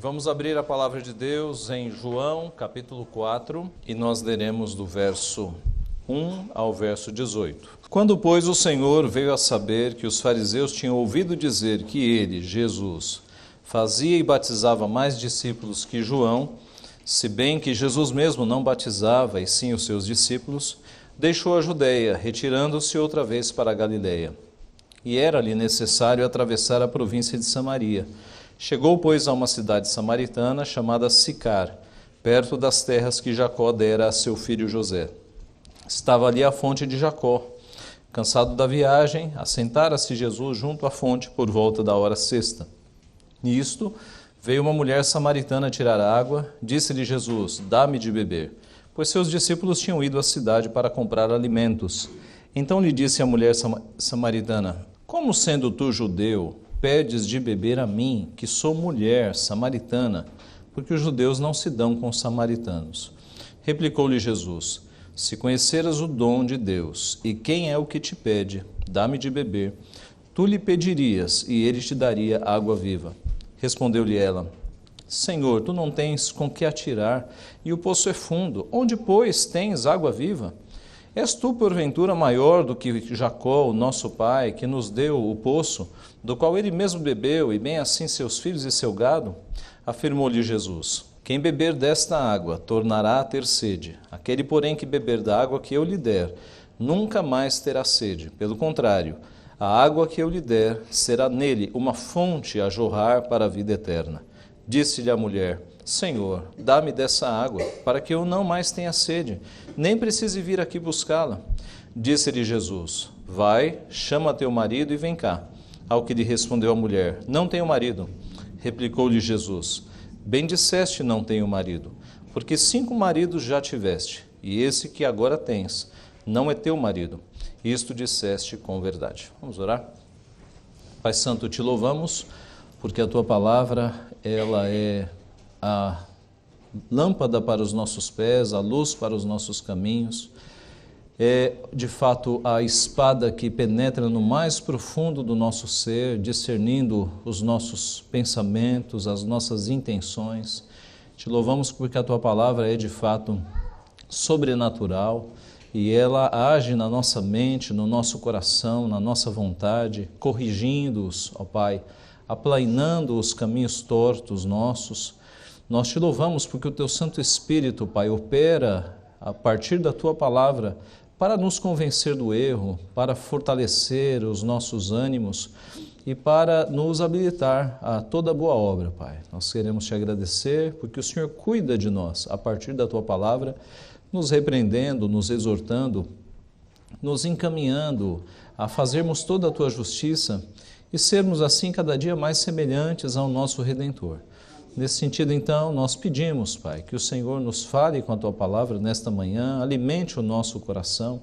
Vamos abrir a palavra de Deus em João, capítulo 4, e nós leremos do verso 1 ao verso 18. Quando, pois, o Senhor veio a saber que os fariseus tinham ouvido dizer que ele, Jesus, fazia e batizava mais discípulos que João, se bem que Jesus mesmo não batizava, e sim os seus discípulos, deixou a Judeia, retirando-se outra vez para a Galileia. E era-lhe necessário atravessar a província de Samaria. Chegou, pois, a uma cidade samaritana chamada Sicar, perto das terras que Jacó dera a seu filho José. Estava ali a fonte de Jacó. Cansado da viagem, assentara-se Jesus junto à fonte por volta da hora sexta. Nisto, veio uma mulher samaritana tirar água. Disse-lhe Jesus: dá-me de beber, pois seus discípulos tinham ido à cidade para comprar alimentos. Então lhe disse a mulher samaritana: como sendo tu judeu, pedes de beber a mim, que sou mulher samaritana? Porque os judeus não se dão com os samaritanos. Replicou-lhe Jesus: se conheceras o dom de Deus, e quem é o que te pede, dá-me de beber, tu lhe pedirias, e ele te daria água viva. Respondeu-lhe ela: Senhor, tu não tens com que atirar, e o poço é fundo. Onde, pois, tens água viva? És tu, porventura, maior do que Jacó, o nosso pai, que nos deu o poço, do qual ele mesmo bebeu, e bem assim seus filhos e seu gado? Afirmou-lhe Jesus: quem beber desta água tornará a ter sede. Aquele, porém, que beber da água que eu lhe der, nunca mais terá sede. Pelo contrário, a água que eu lhe der será nele uma fonte a jorrar para a vida eterna. Disse-lhe a mulher: Senhor, dá-me dessa água, para que eu não mais tenha sede, nem precise vir aqui buscá-la. Disse-lhe Jesus: vai, chama teu marido e vem cá. Ao que lhe respondeu a mulher: não tenho marido. Replicou-lhe Jesus: bem disseste, não tenho marido, porque 5 maridos já tiveste, e esse que agora tens não é teu marido. Isto disseste com verdade. Vamos orar? Pai Santo, te louvamos, porque a tua palavra, ela é a lâmpada para os nossos pés, a luz para os nossos caminhos. É, de fato, a espada que penetra no mais profundo do nosso ser, discernindo os nossos pensamentos, as nossas intenções. Te louvamos porque a tua palavra é, de fato, sobrenatural e ela age na nossa mente, no nosso coração, na nossa vontade, corrigindo-os, ó Pai, aplainando os caminhos tortos nossos. Nós te louvamos porque o teu Santo Espírito, Pai, opera a partir da tua palavra para nos convencer do erro, para fortalecer os nossos ânimos e para nos habilitar a toda boa obra, Pai. Nós queremos te agradecer porque o Senhor cuida de nós a partir da tua palavra, nos repreendendo, nos exortando, nos encaminhando a fazermos toda a tua justiça e sermos assim cada dia mais semelhantes ao nosso Redentor. Nesse sentido, então, nós pedimos, Pai, que o Senhor nos fale com a Tua palavra nesta manhã, alimente o nosso coração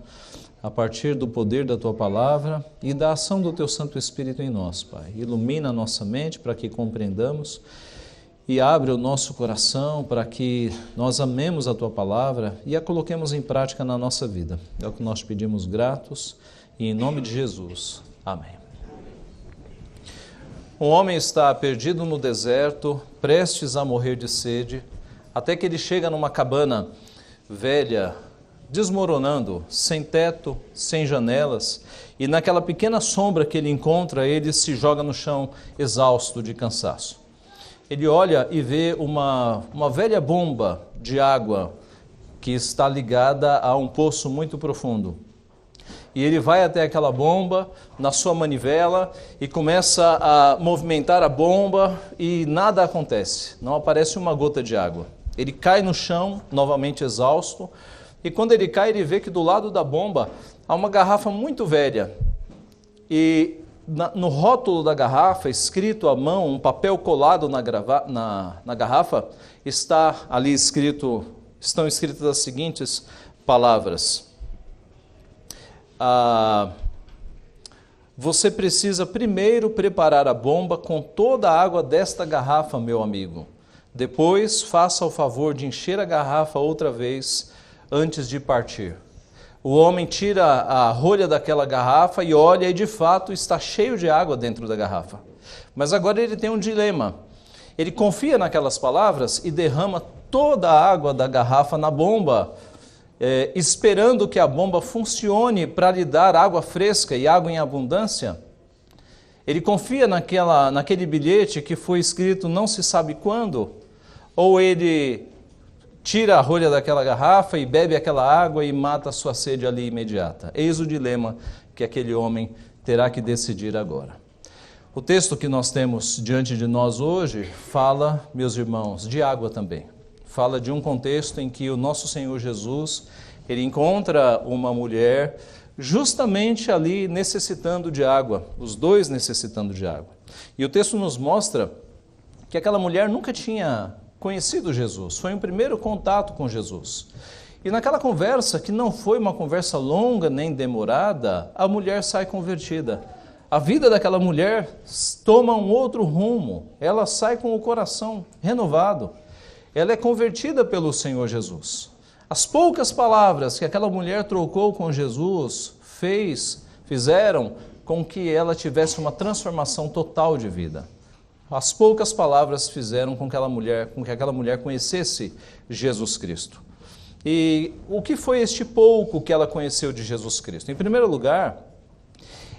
a partir do poder da Tua palavra e da ação do Teu Santo Espírito em nós, Pai. Ilumina a nossa mente para que compreendamos e abre o nosso coração para que nós amemos a Tua palavra e a coloquemos em prática na nossa vida. É o que nós pedimos gratos e em nome de Jesus. Amém. Um homem está perdido no deserto, prestes a morrer de sede, até que ele chega numa cabana velha, desmoronando, sem teto, sem janelas, e naquela pequena sombra que ele encontra, ele se joga no chão, exausto de cansaço. Ele olha e vê uma velha bomba de água que está ligada a um poço muito profundo. E ele vai até aquela bomba, na sua manivela, e começa a movimentar a bomba e nada acontece, não aparece uma gota de água. Ele cai no chão, novamente exausto, e quando ele cai, ele vê que do lado da bomba há uma garrafa muito velha. E no rótulo da garrafa, escrito à mão, um papel colado na garrafa, estão escritas as seguintes palavras: você precisa primeiro preparar a bomba com toda a água desta garrafa, meu amigo. Depois, faça o favor de encher a garrafa outra vez antes de partir. O homem tira a rolha daquela garrafa e olha e, de fato, está cheio de água dentro da garrafa. Mas agora ele tem um dilema. Ele confia naquelas palavras e derrama toda a água da garrafa na bomba, esperando que a bomba funcione para lhe dar água fresca e água em abundância. Ele confia naquele bilhete que foi escrito não se sabe quando, ou ele tira a rolha daquela garrafa e bebe aquela água e mata a sua sede ali imediata. Eis o dilema que aquele homem terá que decidir agora. O texto que nós temos diante de nós hoje fala, meus irmãos, de água também. Fala de um contexto em que o nosso Senhor Jesus, ele encontra uma mulher justamente ali necessitando de água, os dois necessitando de água. E o texto nos mostra que aquela mulher nunca tinha conhecido Jesus, foi um primeiro contato com Jesus. E naquela conversa, que não foi uma conversa longa nem demorada, a mulher sai convertida. A vida daquela mulher toma um outro rumo, ela sai com o coração renovado. Ela é convertida pelo Senhor Jesus. As poucas palavras que aquela mulher trocou com Jesus fizeram com que ela tivesse uma transformação total de vida. As poucas palavras fizeram com que aquela mulher conhecesse Jesus Cristo. E o que foi este pouco que ela conheceu de Jesus Cristo? Em primeiro lugar,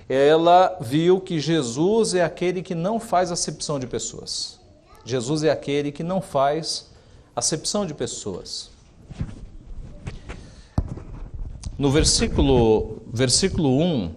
ela viu que Jesus é aquele que não faz acepção de pessoas. Jesus é aquele que não faz acepção de pessoas. No versículo 1,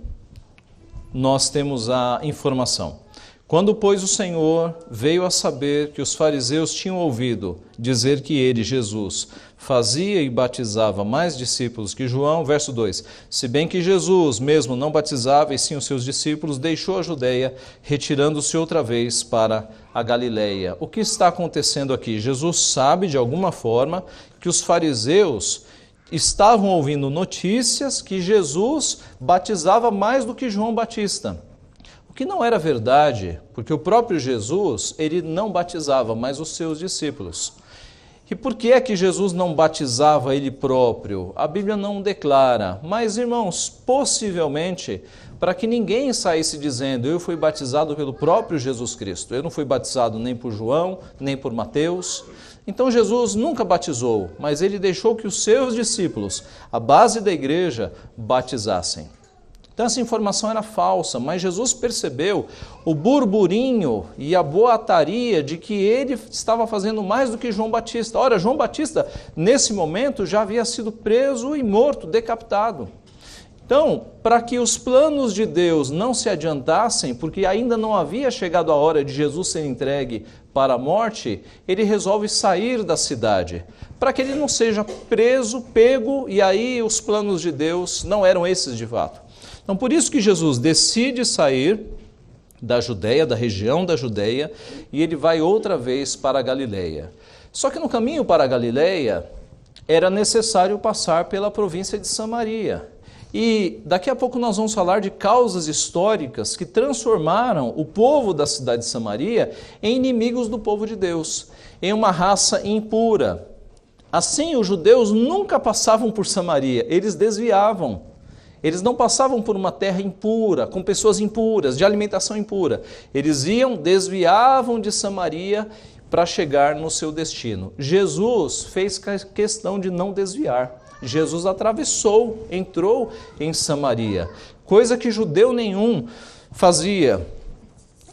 nós temos a informação. Quando, pois, o Senhor veio a saber que os fariseus tinham ouvido dizer que ele, Jesus, fazia e batizava mais discípulos que João, verso 2, se bem que Jesus mesmo não batizava e sim os seus discípulos, deixou a Judeia, retirando-se outra vez para a Galileia. O que está acontecendo aqui? Jesus sabe, de alguma forma, que os fariseus estavam ouvindo notícias que Jesus batizava mais do que João Batista. O que não era verdade, porque o próprio Jesus, ele não batizava, mas os seus discípulos. E por que é que Jesus não batizava ele próprio? A Bíblia não declara, mas, irmãos, possivelmente, para que ninguém saísse dizendo, eu fui batizado pelo próprio Jesus Cristo, eu não fui batizado nem por João, nem por Mateus. Então Jesus nunca batizou, mas ele deixou que os seus discípulos, a base da igreja, batizassem. Então essa informação era falsa, mas Jesus percebeu o burburinho e a boataria de que ele estava fazendo mais do que João Batista. Ora, João Batista, nesse momento, já havia sido preso e morto, decapitado. Então, para que os planos de Deus não se adiantassem, porque ainda não havia chegado a hora de Jesus ser entregue para a morte, ele resolve sair da cidade, para que ele não seja preso, pego, e aí os planos de Deus não eram esses de fato. Então, por isso que Jesus decide sair da Judeia, da região da Judeia, e ele vai outra vez para a Galileia. Só que no caminho para a Galileia, era necessário passar pela província de Samaria. E daqui a pouco nós vamos falar de causas históricas que transformaram o povo da cidade de Samaria em inimigos do povo de Deus, em uma raça impura. Assim, os judeus nunca passavam por Samaria, eles desviavam. Eles não passavam por uma terra impura, com pessoas impuras, de alimentação impura. Eles desviavam de Samaria para chegar no seu destino. Jesus fez questão de não desviar. Jesus atravessou, entrou em Samaria, coisa que judeu nenhum fazia.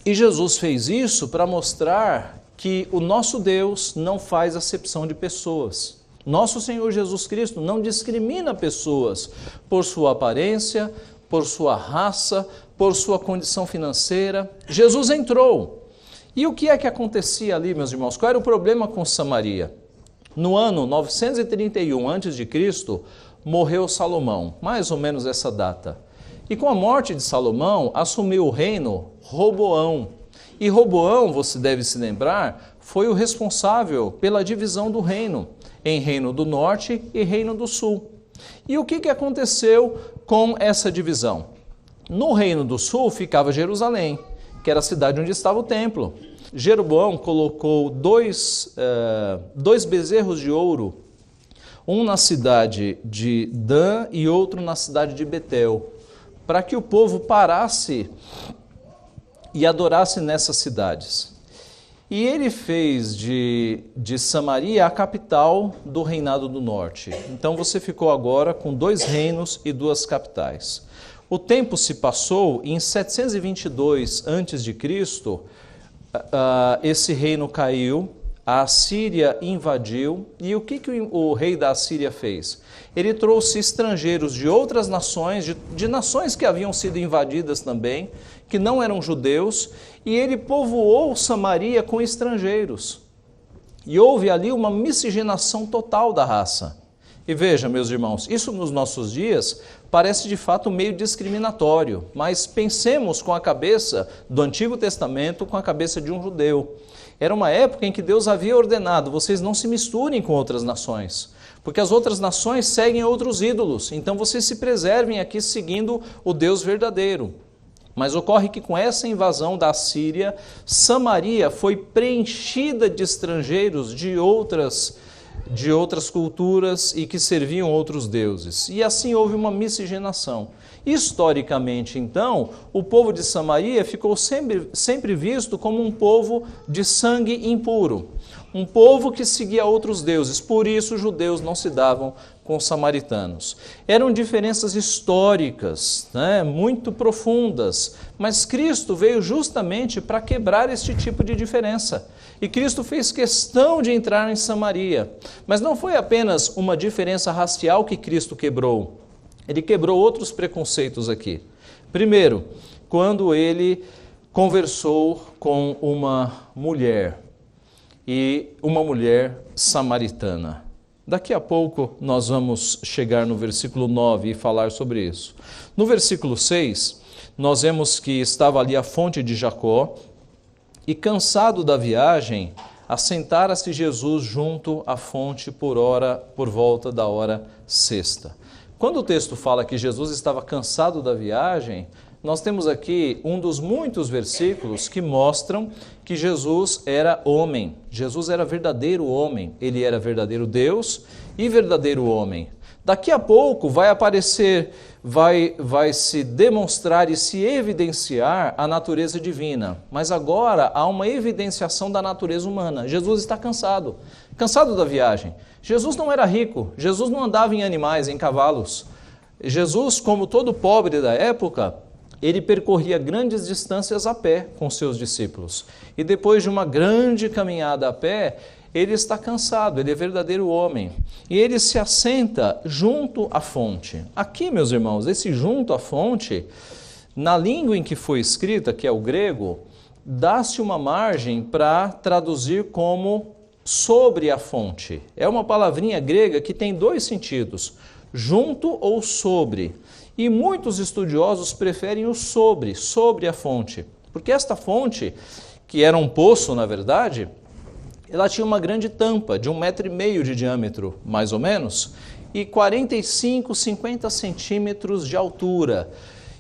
E Jesus fez isso para mostrar que o nosso Deus não faz acepção de pessoas. Nosso Senhor Jesus Cristo não discrimina pessoas por sua aparência, por sua raça, por sua condição financeira. Jesus entrou. E o que é que acontecia ali, meus irmãos? Qual era o problema com Samaria? No ano 931 a.C., morreu Salomão, mais ou menos essa data. E com a morte de Salomão, assumiu o reino Roboão. E Roboão, você deve se lembrar, foi o responsável pela divisão do reino, em Reino do Norte e Reino do Sul. E o que aconteceu com essa divisão? No Reino do Sul ficava Jerusalém, que era a cidade onde estava o templo. Jeroboão colocou dois bezerros de ouro, um na cidade de Dan e outro na cidade de Betel, para que o povo parasse e adorasse nessas cidades. E ele fez de Samaria a capital do reinado do norte. Então você ficou agora com 2 reinos e 2 capitais. O tempo se passou e em 722 a.C., esse reino caiu, a Assíria invadiu, e o que o rei da Assíria fez? Ele trouxe estrangeiros de outras nações, de nações que haviam sido invadidas também, que não eram judeus, e ele povoou Samaria com estrangeiros. E houve ali uma miscigenação total da raça. E veja, meus irmãos, isso nos nossos dias parece de fato meio discriminatório, mas pensemos com a cabeça do Antigo Testamento, com a cabeça de um judeu. Era uma época em que Deus havia ordenado, vocês não se misturem com outras nações, porque as outras nações seguem outros ídolos, então vocês se preservem aqui seguindo o Deus verdadeiro. Mas ocorre que com essa invasão da Síria, Samaria foi preenchida de estrangeiros de outras culturas e que serviam outros deuses. E assim houve uma miscigenação. Historicamente, então, o povo de Samaria ficou sempre visto como um povo de sangue impuro, um povo que seguia outros deuses, por isso os judeus não se davam com os samaritanos. Eram diferenças históricas, muito profundas, mas Cristo veio justamente para quebrar este tipo de diferença. E Cristo fez questão de entrar em Samaria, mas não foi apenas uma diferença racial que Cristo quebrou, ele quebrou outros preconceitos aqui. Primeiro, quando ele conversou com uma mulher, e uma mulher samaritana. Daqui a pouco nós vamos chegar no versículo 9 e falar sobre isso. No versículo 6, nós vemos que estava ali a fonte de Jacó, e cansado da viagem, assentara-se Jesus junto à fonte por volta da hora sexta. Quando o texto fala que Jesus estava cansado da viagem, nós temos aqui um dos muitos versículos que mostram que Jesus era homem. Jesus era verdadeiro homem. Ele era verdadeiro Deus e verdadeiro homem. Daqui a pouco vai aparecer, vai se demonstrar e se evidenciar a natureza divina. Mas agora há uma evidenciação da natureza humana. Jesus está cansado da viagem. Jesus não era rico, Jesus não andava em animais, em cavalos. Jesus, como todo pobre da época, ele percorria grandes distâncias a pé com seus discípulos. E depois de uma grande caminhada a pé, ele está cansado, ele é verdadeiro homem. E ele se assenta junto à fonte. Aqui, meus irmãos, esse junto à fonte, na língua em que foi escrita, que é o grego, dá-se uma margem para traduzir como sobre a fonte. É uma palavrinha grega que tem 2 sentidos, junto ou sobre. E muitos estudiosos preferem o sobre a fonte, porque esta fonte, que era um poço na verdade, ela tinha uma grande tampa de 1,5 metro de diâmetro, mais ou menos, e 45, 50 centímetros de altura.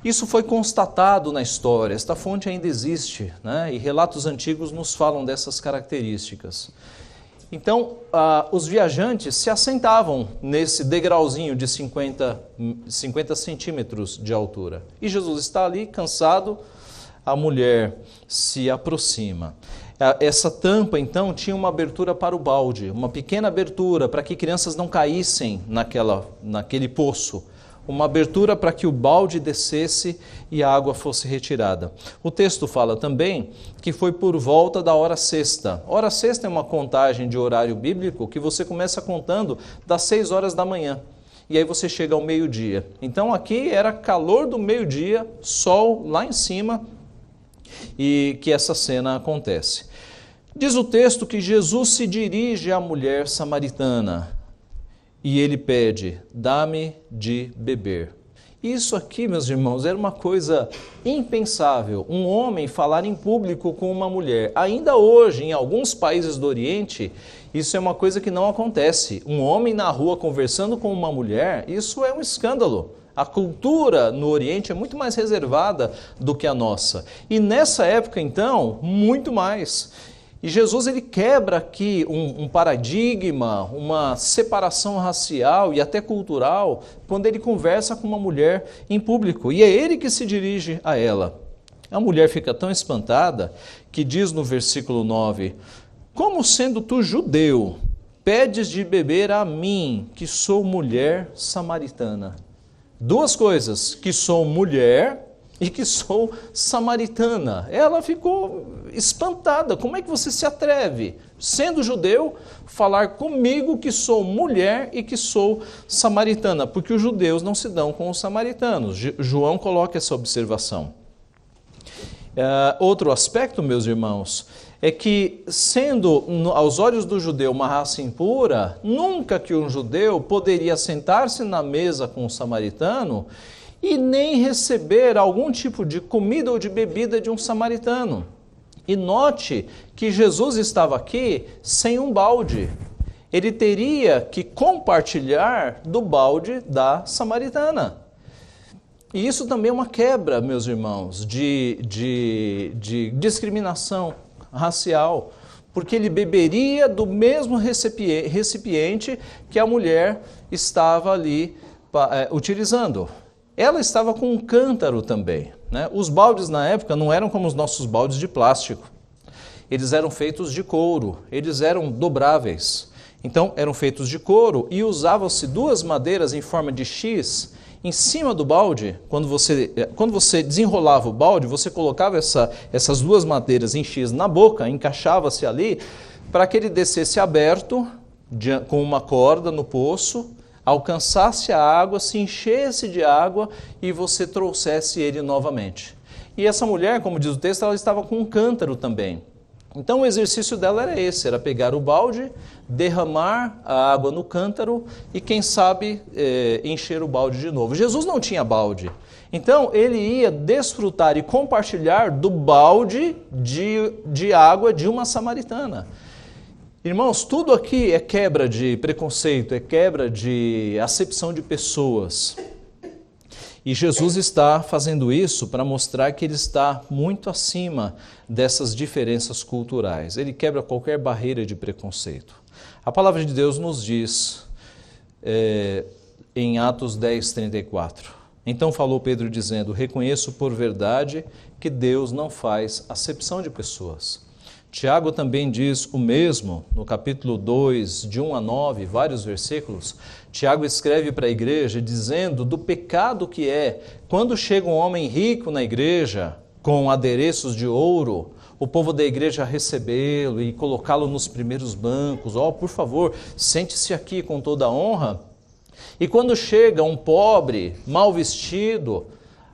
Isso foi constatado na história, esta fonte ainda existe, e relatos antigos nos falam dessas características. Então, os viajantes se assentavam nesse degrauzinho de 50 centímetros de altura. E Jesus está ali, cansado, a mulher se aproxima. Essa tampa, então, tinha uma abertura para o balde, uma pequena abertura para que crianças não caíssem naquele poço. Uma abertura para que o balde descesse e a água fosse retirada. O texto fala também que foi por volta da hora sexta. Hora sexta é uma contagem de horário bíblico que você começa contando das 6 horas da manhã. E aí você chega ao meio-dia. Então aqui era calor do meio-dia, sol lá em cima, e que essa cena acontece. Diz o texto que Jesus se dirige à mulher samaritana. E ele pede, dá-me de beber. Isso aqui, meus irmãos, era uma coisa impensável. Um homem falar em público com uma mulher. Ainda hoje, em alguns países do Oriente, isso é uma coisa que não acontece. Um homem na rua conversando com uma mulher, isso é um escândalo. A cultura no Oriente é muito mais reservada do que a nossa. E nessa época, então, muito mais. E Jesus ele quebra aqui um paradigma, uma separação racial e até cultural, quando ele conversa com uma mulher em público. E é ele que se dirige a ela. A mulher fica tão espantada que diz no versículo 9: como sendo tu judeu, pedes de beber a mim, que sou mulher samaritana? Duas coisas, que sou mulher e que sou samaritana. Ela ficou espantada. Como é que você se atreve, sendo judeu, falar comigo que sou mulher e que sou samaritana? Porque os judeus não se dão com os samaritanos. João coloca essa observação. Outro aspecto, meus irmãos, é que, sendo aos olhos do judeu uma raça impura, nunca que um judeu poderia sentar-se na mesa com um samaritano e nem receber algum tipo de comida ou de bebida de um samaritano. E note que Jesus estava aqui sem um balde. Ele teria que compartilhar do balde da samaritana. E isso também é uma quebra, meus irmãos, de discriminação racial, porque ele beberia do mesmo recipiente que a mulher estava ali utilizando. Ela estava com um cântaro também, né? Os baldes na época não eram como os nossos baldes de plástico. Eles eram feitos de couro, eles eram dobráveis. Então, eram feitos de couro e usavam-se duas madeiras em forma de X em cima do balde. Quando você desenrolava o balde, você colocava essas duas madeiras em X na boca, encaixava-se ali, para que ele descesse aberto, com uma corda no poço, alcançasse a água, se enchesse de água e você trouxesse ele novamente. E essa mulher, como diz o texto, ela estava com um cântaro também. Então o exercício dela era esse, era pegar o balde, derramar a água no cântaro e quem sabe encher o balde de novo. Jesus não tinha balde, então ele ia desfrutar e compartilhar do balde de água de uma samaritana. Irmãos, tudo aqui é quebra de preconceito, é quebra de acepção de pessoas. E Jesus está fazendo isso para mostrar que ele está muito acima dessas diferenças culturais. Ele quebra qualquer barreira de preconceito. A palavra de Deus nos diz em Atos 10:34. Então falou Pedro dizendo: reconheço por verdade que Deus não faz acepção de pessoas. Tiago também diz o mesmo, no capítulo 2, de 1 a 9, vários versículos. Tiago escreve para a igreja dizendo do pecado que é quando chega um homem rico na igreja, com adereços de ouro, o povo da igreja recebê-lo e colocá-lo nos primeiros bancos. Por favor, sente-se aqui com toda a honra. E quando chega um pobre, mal vestido,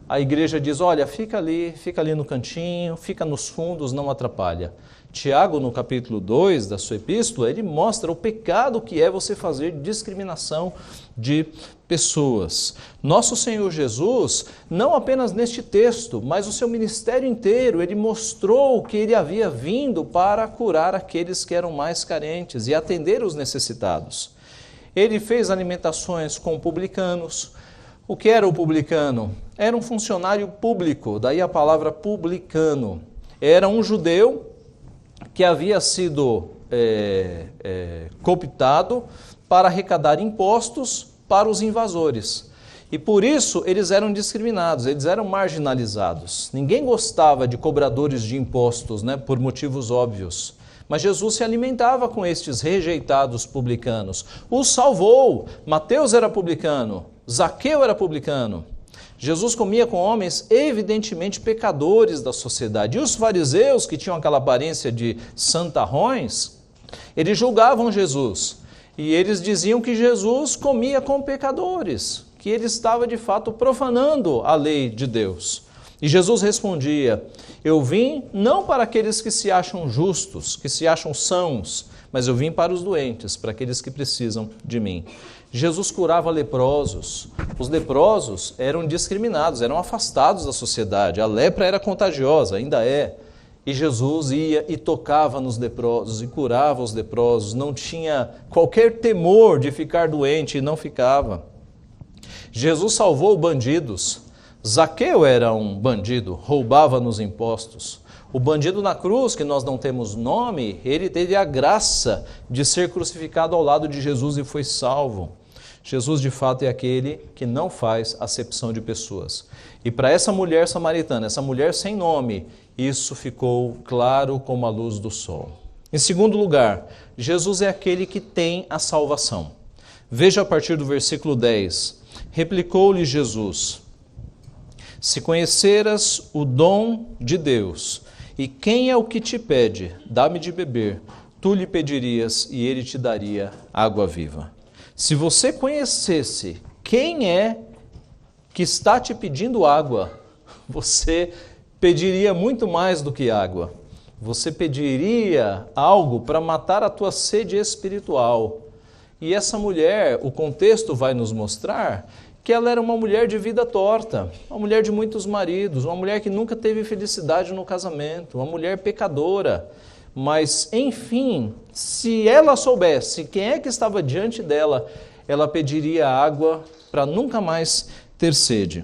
a igreja diz: olha, fica ali no cantinho, fica nos fundos, não atrapalha. Tiago, no capítulo 2 da sua epístola, ele mostra o pecado que é você fazer discriminação de pessoas. Nosso Senhor Jesus, não apenas neste texto, mas o seu ministério inteiro, ele mostrou que ele havia vindo para curar aqueles que eram mais carentes e atender os necessitados. Ele fez alimentações com publicanos. O que era o publicano? Era um funcionário público, daí a palavra publicano. Era um judeu que havia sido cooptado para arrecadar impostos para os invasores. E por isso eles eram discriminados, eles eram marginalizados. Ninguém gostava de cobradores de impostos, né, por motivos óbvios. Mas Jesus se alimentava com estes rejeitados publicanos. Os salvou. Mateus era publicano, Zaqueu era publicano. Jesus comia com homens evidentemente pecadores da sociedade. E os fariseus, que tinham aquela aparência de santarrões, eles julgavam Jesus. E eles diziam que Jesus comia com pecadores, que ele estava de fato profanando a lei de Deus. E Jesus respondia: eu vim não para aqueles que se acham justos, que se acham sãos, mas eu vim para os doentes, para aqueles que precisam de mim. Jesus curava leprosos. Os leprosos eram discriminados, eram afastados da sociedade. A lepra era contagiosa, ainda é. E Jesus ia e tocava nos leprosos e curava os leprosos. Não tinha qualquer temor de ficar doente e não ficava. Jesus salvou bandidos. Zaqueu era um bandido, roubava nos impostos. O bandido na cruz, que nós não temos nome, ele teve a graça de ser crucificado ao lado de Jesus e foi salvo. Jesus de fato é aquele que não faz acepção de pessoas. E para essa mulher samaritana, essa mulher sem nome, isso ficou claro como a luz do sol. Em segundo lugar, Jesus é aquele que tem a salvação. Veja a partir do versículo 10. Replicou-lhe Jesus: se conheceras o dom de Deus, e quem é o que te pede, dá-me de beber, tu lhe pedirias e ele te daria água viva. Se você conhecesse quem é que está te pedindo água, você pediria muito mais do que água. Você pediria algo para matar a tua sede espiritual. E essa mulher, o contexto vai nos mostrar que ela era uma mulher de vida torta, uma mulher de muitos maridos, uma mulher que nunca teve felicidade no casamento, uma mulher pecadora. Mas, enfim, se ela soubesse quem é que estava diante dela, ela pediria água para nunca mais ter sede.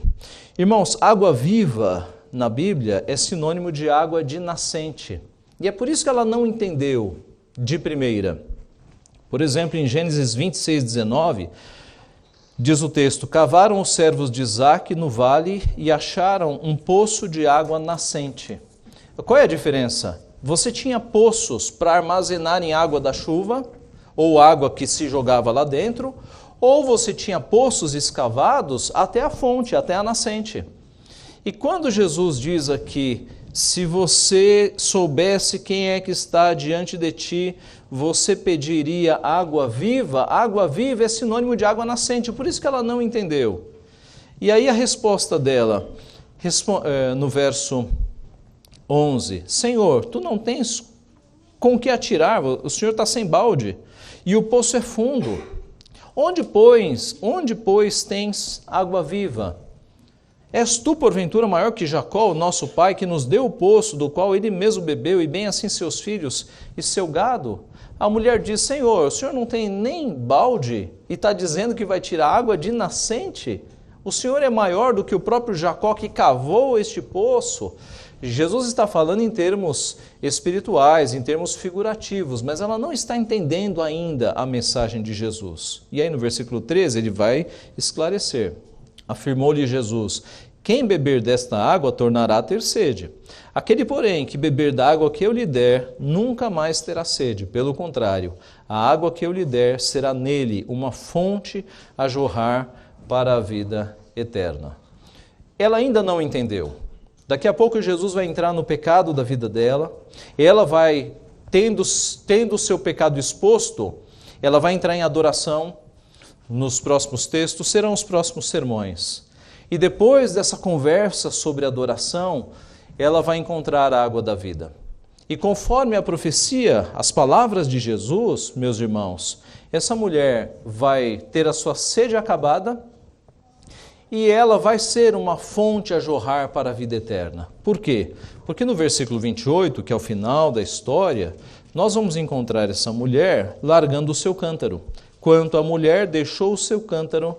Irmãos, água viva na Bíblia é sinônimo de água de nascente. E é por isso que ela não entendeu de primeira. Por exemplo, em Gênesis 26, 19, diz o texto: cavaram os servos de Isaque no vale e acharam um poço de água nascente. Qual é a diferença? Você tinha poços para armazenarem água da chuva, ou água que se jogava lá dentro, ou você tinha poços escavados até a fonte, até a nascente. E quando Jesus diz aqui, se você soubesse quem é que está diante de ti, você pediria água viva é sinônimo de água nascente, por isso que ela não entendeu. E aí a resposta dela, no verso 11, Senhor, tu não tens com que atirar, o Senhor está sem balde, e o poço é fundo. Onde, pois, tens água viva? És tu, porventura, maior que Jacó, o nosso pai, que nos deu o poço, do qual ele mesmo bebeu, e bem assim seus filhos e seu gado? A mulher diz, Senhor, o Senhor não tem nem balde, e está dizendo que vai tirar água de nascente? O Senhor é maior do que o próprio Jacó que cavou este poço? Jesus está falando em termos espirituais, em termos figurativos, mas ela não está entendendo ainda a mensagem de Jesus. E aí no versículo 13 ele vai esclarecer. Afirmou-lhe Jesus, quem beber desta água tornará a ter sede. Aquele, porém, que beber da água que eu lhe der, nunca mais terá sede. Pelo contrário, a água que eu lhe der será nele uma fonte a jorrar para a vida eterna. Ela ainda não entendeu. Daqui a pouco Jesus vai entrar no pecado da vida dela, ela vai, tendo o seu pecado exposto, ela vai entrar em adoração. Nos próximos textos serão os próximos sermões. E depois dessa conversa sobre adoração, ela vai encontrar a água da vida. E conforme a profecia, as palavras de Jesus, meus irmãos, essa mulher vai ter a sua sede acabada, e ela vai ser uma fonte a jorrar para a vida eterna. Por quê? Porque no versículo 28, que é o final da história, nós vamos encontrar essa mulher largando o seu cântaro. Quanto a mulher deixou o seu cântaro,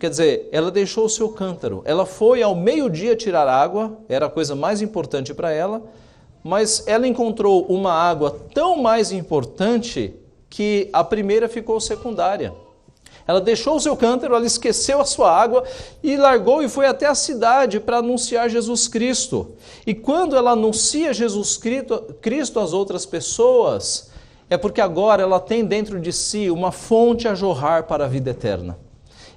quer dizer, ela deixou o seu cântaro. Ela foi ao meio-dia tirar água, era a coisa mais importante para ela, mas ela encontrou uma água tão mais importante que a primeira ficou secundária. Ela deixou o seu cântaro, ela esqueceu a sua água e largou e foi até a cidade para anunciar Jesus Cristo. E quando ela anuncia Jesus Cristo às outras pessoas, é porque agora ela tem dentro de si uma fonte a jorrar para a vida eterna.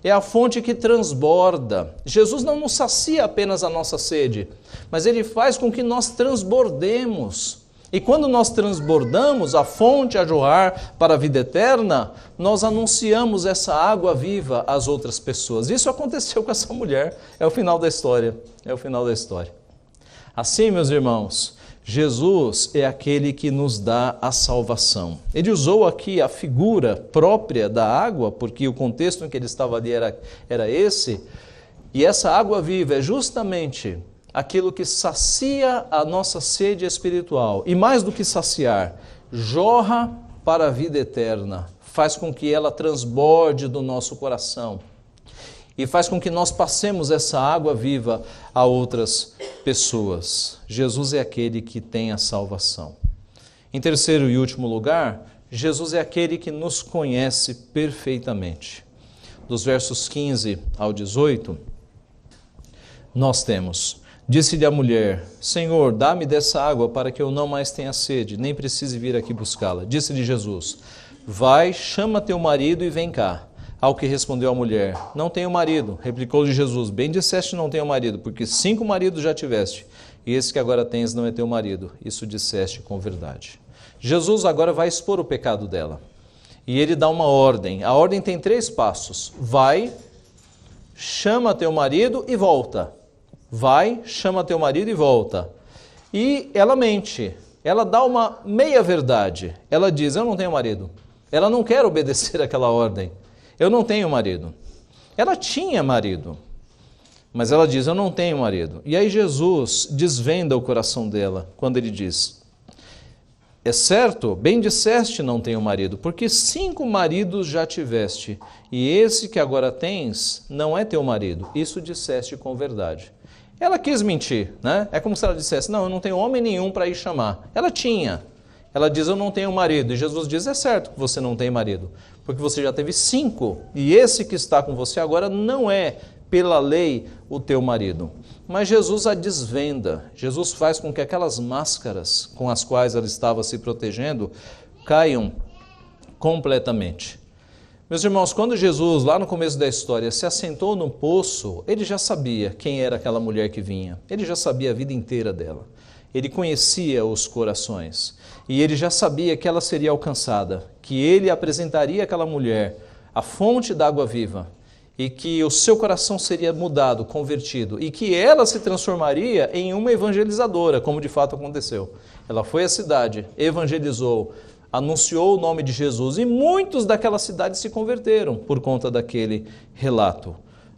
É a fonte que transborda. Jesus não nos sacia apenas a nossa sede, mas Ele faz com que nós transbordemos. E quando nós transbordamos a fonte a jorrar para a vida eterna, nós anunciamos essa água viva às outras pessoas. Isso aconteceu com essa mulher. É o final da história. É o final da história. Assim, meus irmãos, Jesus é aquele que nos dá a salvação. Ele usou aqui a figura própria da água, porque o contexto em que ele estava ali era esse, e essa água viva é justamente aquilo que sacia a nossa sede espiritual, e mais do que saciar, jorra para a vida eterna, faz com que ela transborde do nosso coração, e faz com que nós passemos essa água viva a outras pessoas. Jesus é aquele que tem a salvação. Em terceiro e último lugar, Jesus é aquele que nos conhece perfeitamente. dos versos 15 ao 18, nós temos: disse-lhe a mulher: Senhor, dá-me dessa água para que eu não mais tenha sede, nem precise vir aqui buscá-la. Disse-lhe Jesus: vai, chama teu marido e vem cá. Ao que respondeu a mulher: não tenho marido. Replicou-lhe Jesus: bem disseste, não tenho marido, porque 5 maridos já tiveste, e esse que agora tens não é teu marido. Isso disseste com verdade. Jesus agora vai expor o pecado dela. E ele dá uma ordem. A ordem tem 3 passos. Vai, chama teu marido e volta. Vai, chama teu marido e volta. E ela mente. Ela dá uma meia-verdade. Ela diz: eu não tenho marido. Ela não quer obedecer àquela ordem. Eu não tenho marido. Ela tinha marido, mas ela diz: eu não tenho marido. E aí Jesus desvenda o coração dela quando ele diz: é certo, bem disseste, não tenho marido, porque 5 maridos já tiveste, e esse que agora tens não é teu marido. Isso disseste com verdade. Ela quis mentir, né? É como se ela dissesse: não, eu não tenho homem nenhum para ir chamar. Ela tinha. Ela diz: eu não tenho marido. E Jesus diz: é certo que você não tem marido, porque você já teve 5, e esse que está com você agora não é, pela lei, o teu marido. Mas Jesus a desvenda. Jesus faz com que aquelas máscaras com as quais ela estava se protegendo caiam completamente. Meus irmãos, quando Jesus, lá no começo da história, se assentou no poço, ele já sabia quem era aquela mulher que vinha. Ele já sabia a vida inteira dela. Ele conhecia os corações. E ele já sabia que ela seria alcançada, que ele apresentaria àquela mulher a fonte da água viva, e que o seu coração seria mudado, convertido, e que ela se transformaria em uma evangelizadora, como de fato aconteceu. Ela foi à cidade, evangelizou, anunciou o nome de Jesus, e muitos daquela cidade se converteram por conta daquele relato.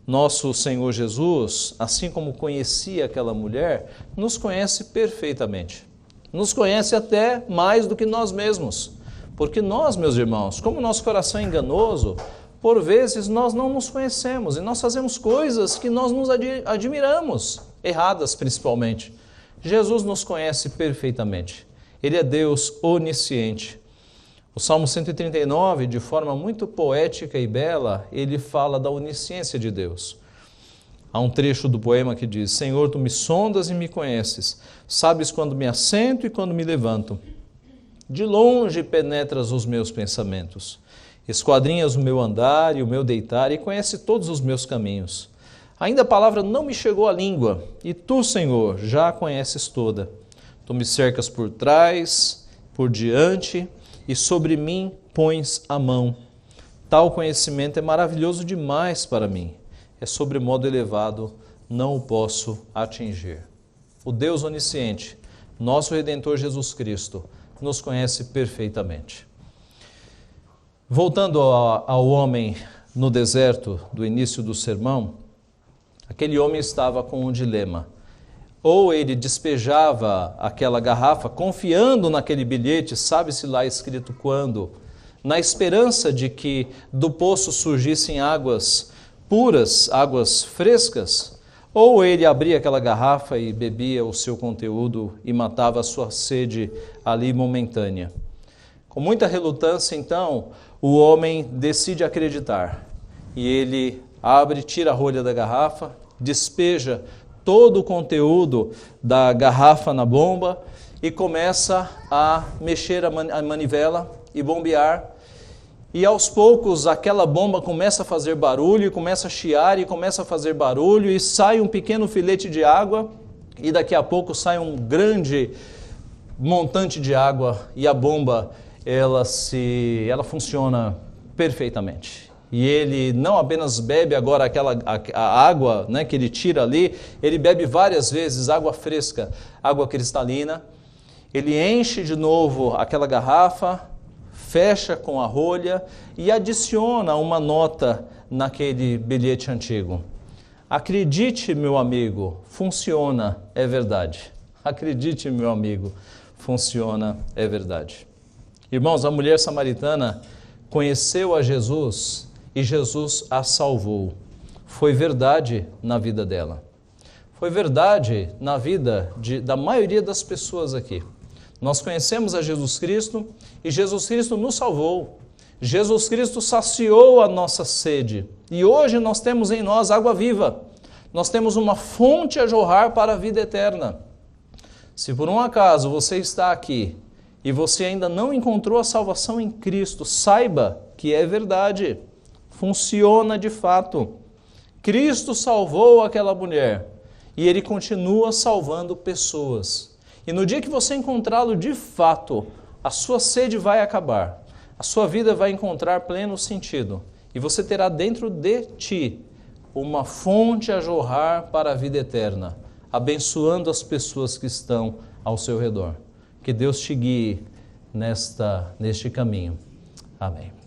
Nosso Senhor Jesus, assim como conhecia aquela mulher, nos conhece perfeitamente. Nos conhece até mais do que nós mesmos. Porque nós, meus irmãos, como nosso coração é enganoso, por vezes nós não nos conhecemos e nós fazemos coisas que nós nos admiramos, erradas principalmente. Jesus nos conhece perfeitamente. Ele é Deus onisciente. O Salmo 139, de forma muito poética e bela, ele fala da onisciência de Deus. Há um trecho do poema que diz: Senhor, tu me sondas e me conheces, sabes quando me assento e quando me levanto. De longe penetras os meus pensamentos, esquadrinhas o meu andar e o meu deitar e conhece todos os meus caminhos. Ainda a palavra não me chegou à língua, e tu, Senhor, já a conheces toda. Tu me cercas por trás, por diante, e sobre mim pões a mão. Tal conhecimento é maravilhoso demais para mim. É sobremodo elevado, não o posso atingir. O Deus onisciente, nosso Redentor Jesus Cristo, nos conhece perfeitamente. Voltando ao homem no deserto do início do sermão, aquele homem estava com um dilema. Ou ele despejava aquela garrafa, confiando naquele bilhete, sabe-se lá escrito quando, na esperança de que do poço surgissem águas puras, águas frescas, ou ele abria aquela garrafa e bebia o seu conteúdo e matava a sua sede ali momentânea. Com muita relutância, então, o homem decide acreditar. E ele abre, tira a rolha da garrafa, despeja todo o conteúdo da garrafa na bomba e começa a mexer a manivela e bombear. E aos poucos aquela bomba começa a fazer barulho, e começa a chiar, e começa a fazer barulho, e sai um pequeno filete de água, e daqui a pouco sai um grande montante de água, e a bomba ela funciona perfeitamente. E ele não apenas bebe agora a água, né, que ele tira ali, ele bebe várias vezes água fresca, água cristalina. Ele enche de novo aquela garrafa, fecha com a rolha e adiciona uma nota naquele bilhete antigo. Acredite, meu amigo, funciona, é verdade. Acredite, meu amigo, funciona, é verdade. Irmãos, a mulher samaritana conheceu a Jesus e Jesus a salvou. Foi verdade na vida dela. Foi verdade na vida da maioria das pessoas aqui. Nós conhecemos a Jesus Cristo e Jesus Cristo nos salvou. Jesus Cristo saciou a nossa sede. E hoje nós temos em nós água viva. Nós temos uma fonte a jorrar para a vida eterna. Se por um acaso você está aqui e você ainda não encontrou a salvação em Cristo, saiba que é verdade. Funciona de fato. Cristo salvou aquela mulher e Ele continua salvando pessoas. E no dia que você encontrá-lo de fato, a sua sede vai acabar. A sua vida vai encontrar pleno sentido. E você terá dentro de ti uma fonte a jorrar para a vida eterna, abençoando as pessoas que estão ao seu redor. Que Deus te guie neste caminho. Amém.